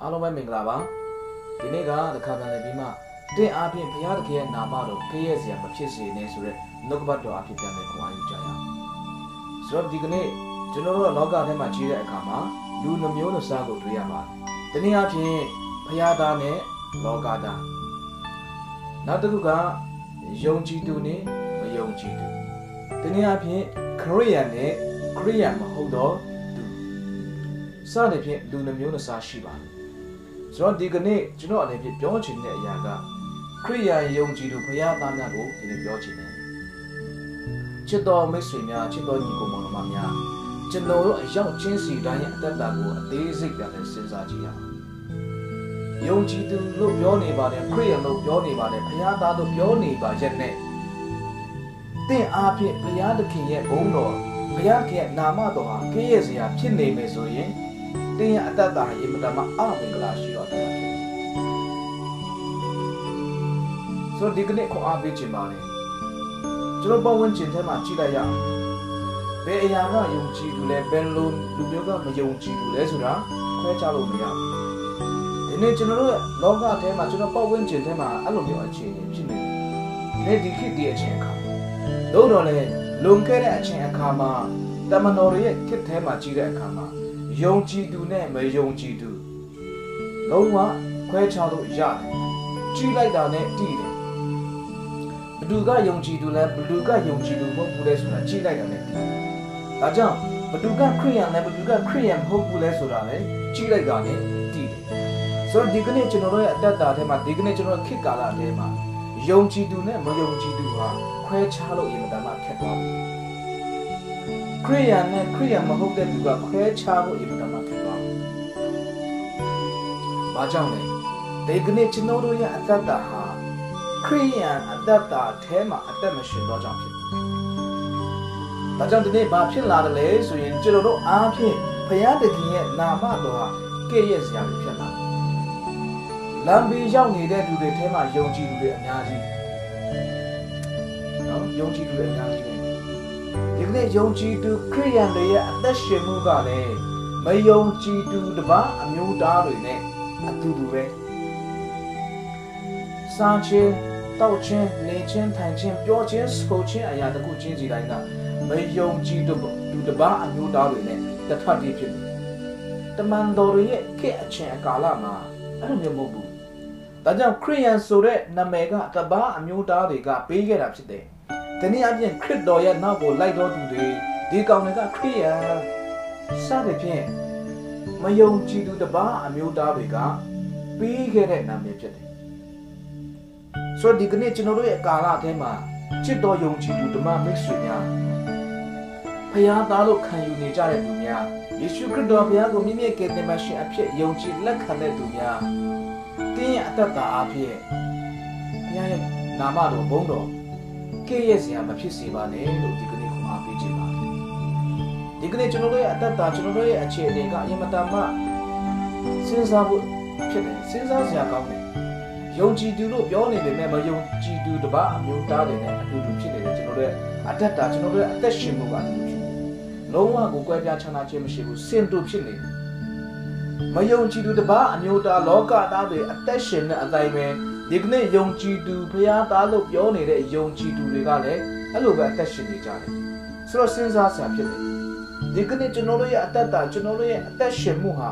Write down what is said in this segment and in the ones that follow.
အားလုံးပဲမင်္ဂလာပါဒီနေ့ကတခါပြန်လည်ပြီးမှတင်းအားဖြင့်ဘုရားသခင်ရဲ့နာမတော်ကဲ့ရဲ့စရာမဖြစ်စေနဲ့ဆိုတဲ့နှုတ်ကပတ်တော်အဖြစ်ပြန်လည်ခွန်အားယူကြရအောင်ဆိုတော့ဒီကနေ့ကျွန်တော်တို့လောကထဲမှာကြီးတဲ့အခါမှာလူနှမျိုးနှစားကိုတွေ့ရပါတယ်ဒီနေ့အဖြစ်ဘုရားသားနဲ့လောကသားနောက်တစ်ခုကယုံကြည်သူနဲ့မယုံကြည်သူဒီနေ့အဖြစ်ခရစ်ယာန်နဲ့ခရစ်ယာန်မဟုတ်တော့သူစသဖြင့်လူနှမျိုးနှစားရှိပါတယ်ဆိုတော့ဒီကနေ့ကျွန်တော်အနေဖြင့်ပြောချင်တဲ့အရာကခရစ်ယာန်ယုံကြည်သူဘုရားသားများကိုဒီနေ့ပြောချင်တယ်ချစ်တော်မိတ်ဆွေများချစ်တော်ညီကိုမောင်နှမများကျွန်တော်တို့အရောက်ချင်းစီတိုင်းရဲ့အသက်တာကိုအသေးစိတ်ပြန်စဉ်းစားကြည့်ရအောင်ယုံကြည်သူလို့ပြောနေပါတယ်ခရစ်ယာန်လို့ပြောနေပါတယ်ဘုရားသားလို့ပြောနေပါရဲ့နဲ့တင့်အားဖြင့်ဘုရားသခင်ရဲ့ဘုန်းတော်ဘုရားခင်ရဲ့နာမတော်ဟာကဲ့ရဲ့စရာဖြစ်နေမယ်ဆိုရင်တင်းရဲ့အတ္တတာရေမတမအမင်္ဂလာရှိတော်တယ်ဆိုဒီကနေ့ခေါ်အားပေးခြင်းပါလေကျွန်တော်ပတ်ဝန်းကျင်ထဲမှာကြည့်လိုက်ရအောင်ဘယ်အရာကယုံကြည်သူလဲဘယ်လိုလူမျိုးကမယုံကြည်သူလဲဆိုတာခွဲခြားလို့မရဘူးဒီနေ့ကျွန်တော်တို့လောကထဲမှာကျွန်တော်ပတ်ဝန်းကျင်ထဲမှာအဲ့လိုမျိုးအခြေအနေဖြစ်နေတယ်ဒီခေတ်ဒီအချိန်အခါလို့တော့လေလွန်ခဲ့တဲ့အချိန်အခါမှာတမန်တော်ရဲ့ခေတ်ထဲမှာကြည့်တဲ့အခါမှာယုံကြည်သူနဲ့မယုံကြည်သူလုံးဝခွဲခြားလို့ရတယ်ကြည့်လိုက်တာနဲ့တည်တယ်ဘသူကယုံကြည်သူလဲဘသူကယုံကြည်သူမဟုတ်ဘူးလဲဆိုတာကြည့်လိုက်တာနဲ့တည်တယ်ဒါကြောင့်ဘသူကခရစ်ယာန်လဲဘသူကခရစ်ယာန်မဟုတ်ဘူးလဲဆိုတာလဲကြည့်လိုက်တာနဲ့တည်တယ်ဆိုတော့ဒီကနေ့ကျွန်တော်တို့ရဲ့အတ္တတာထဲမှာဒီကနေ့ကျွန်တော်ခေတ်ကာလထဲမှာယုံကြည်သူနဲ့မယုံကြည်သူဟာခွဲခြားလို့အင်မတန်မှခက်သွားတယ်ခရစ်ယာန်နဲ့ခရစ်ယာန်မဟုတ်တဲ့သူကခွဲခြားဖို့အင်မတန်မှခက်သွားတယ်။ဘာကြောင့်လဲ။ဒီကနေ့ကျွန်တော်တို့ရဲ့အသက်တာဟာခရစ်ယာန်အသက်တာထဲမှာအသက်မရှင်တော့ကြောင့်ဖြစ်တယ်။ဒါကြောင့်ဒီနေ့ဘာဖြစ်လာတယ်လဲဆိုရင်ကျွန်တော်တို့အားဖြင့်ဘုရားသခင်ရဲ့နာမတော်ဟာကဲ့ရဲ့စရာဖြစ်လာတယ်။လမ်းဘေးရောက်နေတဲ့သူတွေထဲမှာယုံကြည်သူတွေအများကြီးနော်ယုံကြည်သူတွေအများကြီးဒီကနေ့ယုံကြည်သူခရစ်ယာန်တွေရဲ့အသက်ရှင်မှုကလည်းမယုံကြည်သူတပါးအမျိုးသားတွေနဲ့အတူတူပဲစားခြင်းတောက်ခြင်းနေခြင်းထိုင်ခြင်းပြောခြင်းဆိုခြင်းအရာတစ်ခုချင်းစီတိုင်းကမယုံကြည်သူတပါးအမျိုးသားတွေနဲ့တစ်ထပ်တည်းဖြစ်တယ်တမန်တော်ရဲ့ခေတ်အချိန်အကာလမှာအဲ့လိုမျိုးမဟုတ်ဘူးဒါကြောင့်ခရစ်ယာန်ဆိုတဲ့နာမည်ကတပါးအမျိုးသားတွေကပေးခဲ့တာဖြစ်တယ်ဒီနေ့အပြင်ခရစ်တော်ရဲ့နောက်ကိုလိုက်တော်သူတွေဒီကောင်တွေကခရစ်ယာန်စသဖြင့်မယုံကြည်သူတပါးအမျိုးသားတွေကပေးခဲ့တဲ့နာမည်ဖြစ်တယ်ဆိုတော့ဒီကနေ့ကျွန်တော်တို့ရဲ့ကာလအထဲမှာချစ်တော်ယုံကြည်သူဓမ္မမိတ်ဆွေများဖခင်သားလို့ခံယူနေကြတဲ့သူများယေရှုခရစ်တော်ဘုရားကိုမိမိရဲ့ကယ်တင်ပါရှင်အဖြစ်ယုံကြည်လက်ခံတဲ့သူများတင်းရဲ့အသက်တာအဖြစ်ဘုရားရဲ့နာမတော်ဘုန်းတော်ကဲ့ရဲ့စရာမဖြစ်စေပါနဲ့လို့ဒီကနေ့ခေါ်အားပေးခြင်းပါတယ်ဒီကနေ့ကျွန်တော်တို့ရဲ့အတ္တကျွန်တော်တို့ရဲ့အခြေအနေကအရင်မတမ်းမှစဉ်းစားဖို့ဖြစ်တယ်စဉ်းစားစရာကောင်းတယ်ယုံကြည်သူလို့ပြောနေပေမဲ့မယုံကြည်သူတပါးအမျိုးသားတွေနဲ့အတူတူဖြစ်နေတယ်ကျွန်တော်တို့ရဲ့အတ္တကျွန်တော်တို့ရဲ့အသက်ရှင်မှုကအတူတူဖြစ်နေလုံးဝကိုကွဲပြားခြားနားခြင်းမရှိဘူးစင်တူဖြစ်နေမယုံကြည်သူတပါးအမျိုးသားလောကသားတွေအသက်ရှင်တဲ့အတိုင်းပဲဒီကနေ့ယုံကြည်သူဘုရားသားလို့ပြောနေတဲ့ယုံကြည်သူတွေကလည်းအဲ့လိုပဲအသက်ရှင်နေကြတယ်ဆိုတော့စဉ်းစားစရာဖြစ်တယ်ဒီကနေ့ကျွန်တော်တို့ရဲ့အသက်တာကျွန်တော်တို့ရဲ့အသက်ရှင်မှုဟာ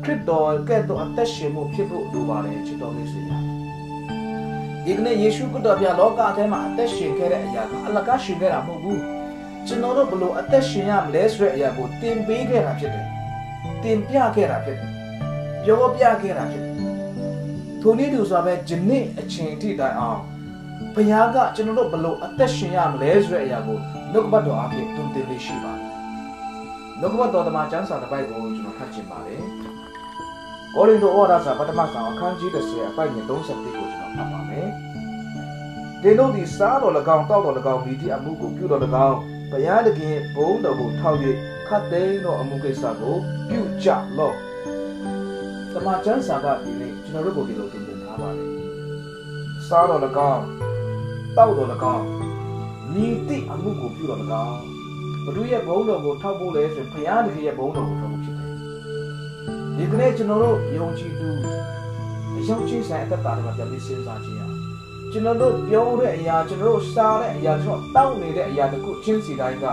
ခရစ်တော်ကဲ့သို့အသက်ရှင်မှုဖြစ်ဖို့လိုပါတယ်ချစ်တော်မိတ်ဆွေများဒီကနေ့ယေရှုခရစ်တော်ဘုရားလောကထဲမှာအသက်ရှင်ခဲ့တဲ့အရာကအလကားရှင်ခဲ့တာမဟုတ်ဘူးကျွန်တော်တို့ဘလို့အသက်ရှင်ရမလဲဆိုတဲ့အရာကိုသင်ပေးခဲ့တာဖြစ်တယ်သင်ပြခဲ့တာဖြစ်တယ်ပြောပြခဲ့တာဖြစ်တယ်ထိုနည်းတူဆိုပဲယနေ့အချိန်ထိတိုင်အောင်ဘုရားကကျွန်တော်တို့ဘလို့အသက်ရှင်ရမလဲဆိုတဲ့အရာကိုနှုတ်ကပတ်တော်အဖြစ်တုံ့တင်လေးရှိပါတယ်နှုတ်ကပတ်တော်တမန်ကျမ်းစာတစ်ပိုက်ကိုကျွန်တော်ဖတ်ချင်ပါတယ်ကောရိန္သုဩဝါဒစာပထမဆောင်အခန်းကြီး30အပိုက်31ကိုကျွန်တော်ဖတ်ပါမယ်ဒီတို့ဒီစားတော်၎င်းတောက်တော်၎င်းမိသည့်အမှုကိုပြုတော်၎င်းဘုရားသခင်ဘုန်းတော်ကိုထောက်၍ခတ်သိမ်းသောအမှုကိစ္စကိုပြုကြလော့တမန်ကျမ်းစာကဒီနေ့ကျွန်တော်တို့ကိုဒီလိုတင်ပြထားပါတယ်စားတော်၎င်းတောက်တော်၎င်းမိသည့်အမှုကိုပြုတော်၎င်းဘုရားရဲ့ဘုန်းတော်ကိုထောက်ဖို့လဲဆိုရင်ဘုရားသခင်ရဲ့ဘုန်းတော်ကိုထောက်ဖို့ဖြစ်တယ် ဒီကနေ့ကျွန်တော်တို့ယုံကြည်သူအယောက်ချင်းဆိုင်အသက်တာတွေမှာပြန်ပြီးစဉ်းစားကြည့်ရအောင်ကျွန်တော်တို့ပြောတဲ့အရာကျွန်တော်တို့စားတဲ့အရာကျွန်တော်တောင်းနေတဲ့အရာတခုချင်းစီတိုင်းက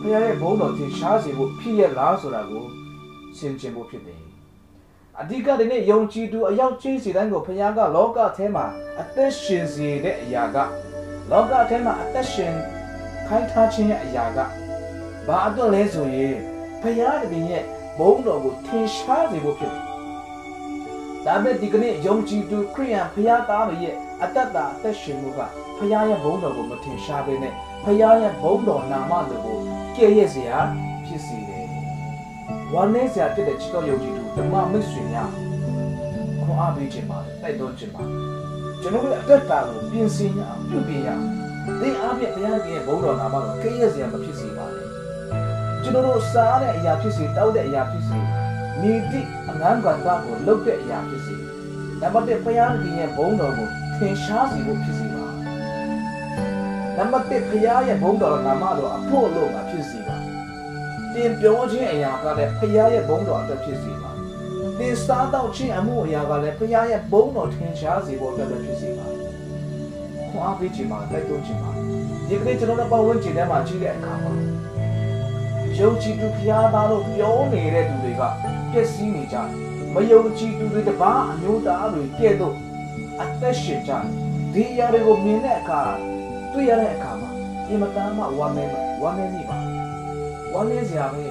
ဘုရားရဲ့ဘုန်းတော်တင်ရှားစေဖို့ဖြစ်ရလားဆိုတာကိုရှင်းကျင်ဖို့ဖြစ်တယ်အဓိကဒီနေ့ယုံကြည်သူအယောက်ချင်းစီတိုင်းကိုဘုရားကလောကထဲမှာအသက်ရှင်စေတဲ့အရာကလောကထဲမှာအသက်ရှင်ခိုင်းထားခြင်းရဲ့အရာကဘာအတွက်လဲဆိုရင်ဘုရားတပင်ရဲ့ဘုန်းတော်ကိုထင်ရှားစေဖို့ဖြစ်တယ်။ဒါပေမဲ့ဒီကနေ့ယုံကြည်သူခရိယန်ဘုရားသားတွေရဲ့အတ္တတာအသက်ရှင်မှုကဘုရားရဲ့ဘုန်းတော်ကိုမထင်ရှားဘဲနဲ့ဘုရားရဲ့ဘုန်းတော်နာမတော်ကိုကဲ့ရဲ့စရာဖြစ်စေတယ်။ဝမ်းနည်းစရာဖြစ်တဲ့ချစ်တော်ယုံကြည်သူဓမ္မမိတ်ဆွေများခွန်အားပေးခြင်းပါတိုက်တွန်းခြင်းပါကျွန်တော်တို့အတ္တတာကိုပြင်ဆင်ရအောင်ပြုပြင်ရအောင်ဒီအားဖြင့်ဘုရားရဲ့ဘုန်းတော်နာမတော်ကဲ့ရဲ့စရာမဖြစ်စေပါနဲ့ကျွန်တော်တို့စားတဲ့အရာဖြစ်စေတောက်တဲ့အရာဖြစ်စေမိတိအငန်းကံကိုလုပ်တဲ့အရာဖြစ်စေနံပါတ်1ဘုရားရဲ့ဘုန်းတော်ကိုထင်ရှားစေဖို့ဖြစ်စေပါနံပါတ်1ဘုရားရဲ့ဘုန်းတော်နာမတော်အဖို့လို့မှာဖြစ်စေပါတင်ပြောခြင်းအရာကလည်းဘုရားရဲ့ဘုန်းတော်အတွက်ဖြစ်စေပါတင်စားတော့ခြင်းအမှုအရာကလည်းဘုရားရဲ့ဘုန်းတော်ထင်ရှားစေဖို့အတွက်ဖြစ်စေပါခွန်အားပေးခြင်းပါတိုက်တွန်းခြင်းပါဒီကနေ့ကျွန်တော်တို့ပတ်ဝန်းကျင်ထဲမှာကြီးတဲ့အခါမှာယုံကြည်သူဘုရားသားတို့ပြောနေတဲ့သူတွေကပြည့်စည်နေကြတယ်မယုံကြည်သူတွေတပါးအမျိုးသားတွေကဲ့သို့အသက်ရှင်ကြတယ်ဒီအရာတွေကိုမြင်တဲ့အခါတွေ့ရတဲ့အခါမှာဒီမတမ်းမှဝမ်းနေမိပါဝမ်းနေစရာပဲ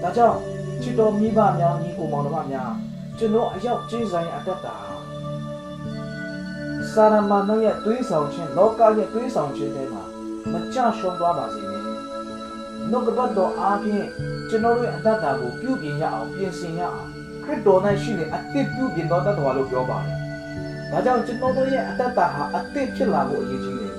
ဒါကြောင့်ချစ်တော်မိဘများညီကိုမောင်နှမများကျွန်တော်အရောက်ကျေးဇူးရဲ့အတ္တတာစာရမဏေရဲ့တွေးဆောင်ခြင်းလောကရဲ့တွေးဆောင်ခြင်းတွေမှာမကြရှုံးသွားပါစေနဲ့နှုတ်ကပတ်တော်အားဖြင့်ကျွန်တော်တို့အတ္တတာကိုပြုပြင်ရအောင်ပြင်ဆင်ရအောင်ခရစ်တော်၌ရှိတဲ့အသစ်ပြုပြင်တော်တတ်တော်လို့ပြောပါတယ်။ဒါကြောင့်ကျွန်တော်တို့ရဲ့အတ္တတာဟာအသစ်ဖြစ်လာဖို့အရေးကြီးတယ်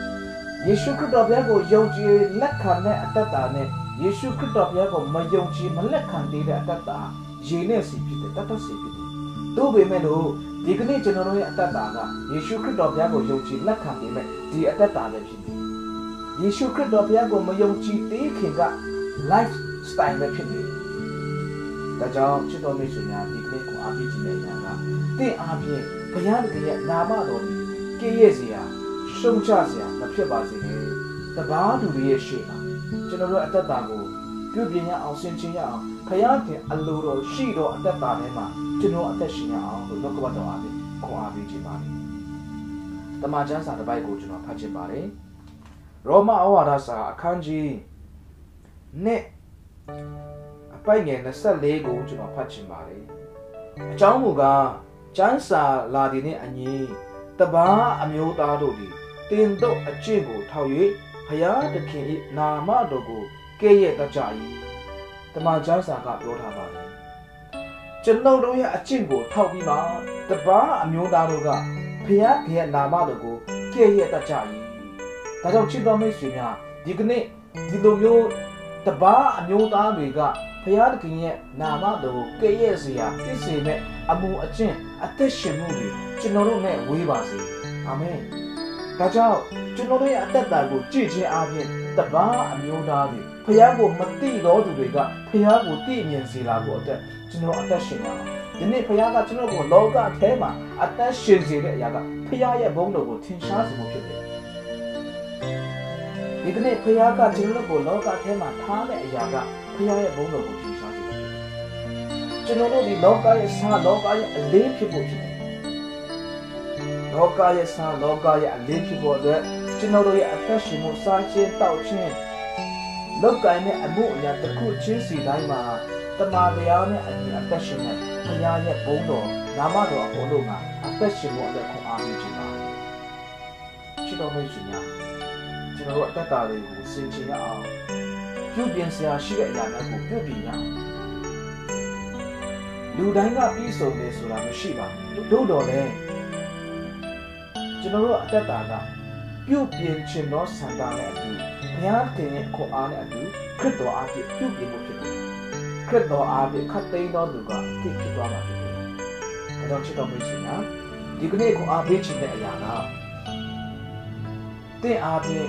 ။ယေရှုခရစ်တော်ဘုရားကိုယုံကြည်လက်ခံတဲ့အတ္တတာနဲ့ယေရှုခရစ်တော်ဘုရားကိုမယုံကြည်မလက်ခံသေးတဲ့အတ္တတာရေနဲ့စီဖြစ်တယ်တတ်တတ်စီဖြစ်တယ်။သို့ပေမဲ့လို့ဒီကနေ့ကျွန်တော်တို့ရဲ့အတ္တတာကယေရှုခရစ်တော်ဘုရားကိုယုံကြည်လက်ခံပေမဲ့ဒီအတ္တတာလည်းဖြစ်တယ်။ယေရှုခရစ်တော်ဘုရားကိုမယုံကြည်သေးခင်က life style ပဲဖြစ်တယ်။ဒါကြောင့်ချစ်တော်မိတ်ဆွေများဒီကနေ့ကိုအားပေးခြင်းနဲ့ညာကတင့်အားဖြင့်ဘုရားတကယ်ရဲ့နာမတော်ကြီးကဲ့ရဲ့စရာရှုံချစရာမဖြစ်ပါစေနဲ့။တပါးသူတွေရဲ့ရှေ့မှာကျွန်တော်တို့အတ္တတာကိုပြုပြင်ရအောင်ဆင်ခြင်ရအောင်ဘုရားခင်အလိုတော်ရှိတော်အတ္တတာထဲမှာကျွန်တော်အသက်ရှင်ရအောင်လို့နှုတ်ကပတ်တော်အားဖြင့်ခွန်အားပေးခြင်းပါတယ်။တမန်ကျမ်းစာတစ်ပိုက်ကိုကျွန်တော်ဖတ်ချင်ပါတယ်။ရောမဩဝါဒစာအခန်းကြီးနဲ့အပိုက်ငယ်24ကိုကျွန်တော်ဖတ်ချင်ပါတယ်။အကြောင်းမူကားကျမ်းစာလာသည်နှင့်အညီတပါးအမျိုးသားတို့သည်တင်တို့အကျင့်ကိုထောက်၍ဘုရားသခင်၏နာမတော်ကိုကဲ့ရဲ့တတ်ကြ၏။တမန်ကျမ်းစာကပြောထားပါတယ်။ကျွန်တော်တို့ရဲ့အကျင့်ကိုထောက်ပြီးမှတပါးအမျိုးသားတို့ကဘုရားရဲ့နာမတော်ကိုကဲ့ရဲ့တတ်ကြ၏။ဒါကြောင့်ချစ်တော်မိတ်ဆွေများဒီကနေ့ဒီလိုမျိုးတပါးအမျိုးသားတွေကဘုရားသခင်ရဲ့နာမတော်ကိုကဲ့ရဲ့စရာဖြစ်စေမဲ့အမှုအကျင့်အသက်ရှင်မှုတွေကျွန်တော်တို့နဲ့ဝေးပါစေ။အာမင်။ဒါကြောင့်ကျွန်တော်တို့ရဲ့အသက်တာကိုကြည်ခြင်းအပြင်တပါးအမျိုးသားတွေဘုရားကိုမသိတော်သူတွေကဘုရားကိုသိမြင်စေလာဖို့အတွက်ကျွန်တော်အသက်ရှင်ရအောင်။ဒီနေ့ဘုရားကကျွန်တော်ကိုလောကထဲမှာအသက်ရှင်စေတဲ့အရာကဘုရားရဲ့ဘုန်းတော်ကိုထင်ရှားစေဖို့ဖြစ်တယ်။ဒီကနေ့ဘုရားကကျွန်တော်ကိုလောကထဲမှာထားတဲ့အရာကဘုရားရဲ့ဘုန်းတော်ကိုထင်ရှားစေဖို့ဖြစ်တယ်။ကျွန်တော်တို့ဒီလောကရဲ့စားလောကရဲ့အလေးဖြစ်ဖို့ဖြစ်တယ်။လောကရဲ့စားလောကရဲ့အလေးဖြစ်ဖို့အတွက်ကျွန်တော်တို့ရဲ့အသက်ရှင်မှုစားခြင်းတောက်ခြင်းလောကရဲ့အမှုအရာတစ်ခုချင်းစီတိုင်းမှာတမန်တရားနဲ့အညီအသက်ရှင်တဲ့ဘုရားရဲ့ဘုန်းတော်နာမတော်အပေါ်လို့မှာအသက်ရှင်ဖို့အတွက်ခွန်အားပေးခြင်းပါချစ်တော်မိတ်ဆွေများကျွန်တော်တို့အသက်တာတွေကိုစင်ကြင်ရအောင်ပြုပြင်စရာရှိတဲ့အရာတွေကိုပြုပြင်ရအောင်လူတိုင်းကပြီးဆုံးတယ်ဆိုတာမရှိပါဘူးတို့တော်လည်းကျွန်တော်တို့အသက်တာကပြုပြင်ခြင်းသောစံတာနဲ့အတူဘုရားသခင်ရဲ့ခွန်အားနဲ့အတူခရစ်တော်အားဖြင့်ပြုပြင်ဖို့ဖြစ်တယ်ခရစ်တော်အားဖြင့်ခတ်သိမ်းသောသူကသိဖြစ်သွားမှာဖြစ်တယ်အဲတော့ချစ်တော်မိတ်ဆွေများဒီကနေ့ခွန်အားပေးခြင်းတဲ့အရာကတင့်အားဖြင့်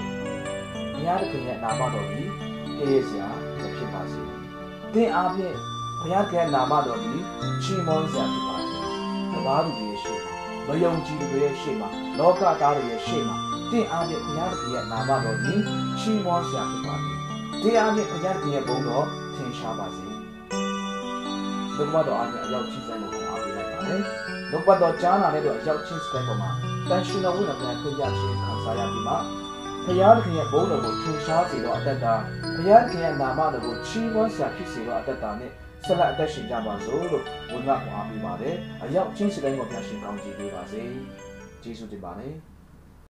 ဘုရားသခင်ရဲ့နာမတော်ကြီးကဲ့ရဲ့စရာဖြစ်ပါ တင်းအားဖြင့်ဘုရားကဲနာမတော်သည်ချီးမွမ်းစရာဖြစ်ပါစေ။တပါးသူတွေရဲ့ရှေ့မှာမယုံကြည်သူတွေရဲ့ရှေ့မှာလောကသားတွေရဲ့ရှေ့မှာတင်းအားဖြင့်ဘုရားကဲနာမတော်သည်ချီးမွမ်းစရာဖြစ်ပါစေ။တင်းအားဖြင့်ဘုရားကဲဘုန်းတော်ထင်ရှားပါစေ။ဘုရားတော်အားဖြင့်အရောက်ချင်းဆိုင်ကိုအားပေးလိုက်ပါမယ်။ဘုရားတော်ကြားနာတဲ့တော့အရောက်ချင်းဆိုင်ပေါ်မှာတန်ရှင်တော်ဝိညာဉ်ပြန်ခွင့်ရခြင်းခံစားရပြီးမှဘုရားခင်ရဲ့ဘုန်းတော်ကိုထင်ရှားစေတော့အတ္တတာဘုရားခင်ရဲ့နာမတော်ကိုချီးမွမ်းစရာဖြစ်စေတော့အတ္တတာနဲ့ဆက်လက်အသက်ရှင်ကြပါစို့လို့ဘုရားကအားပေးပါတယ်။အရောက်ချင်းစတိုင်းကိုပြန်ရှင်ကောင်းကြည့်ပေးပါစေ။ယေရှုတင်ပါတယ်။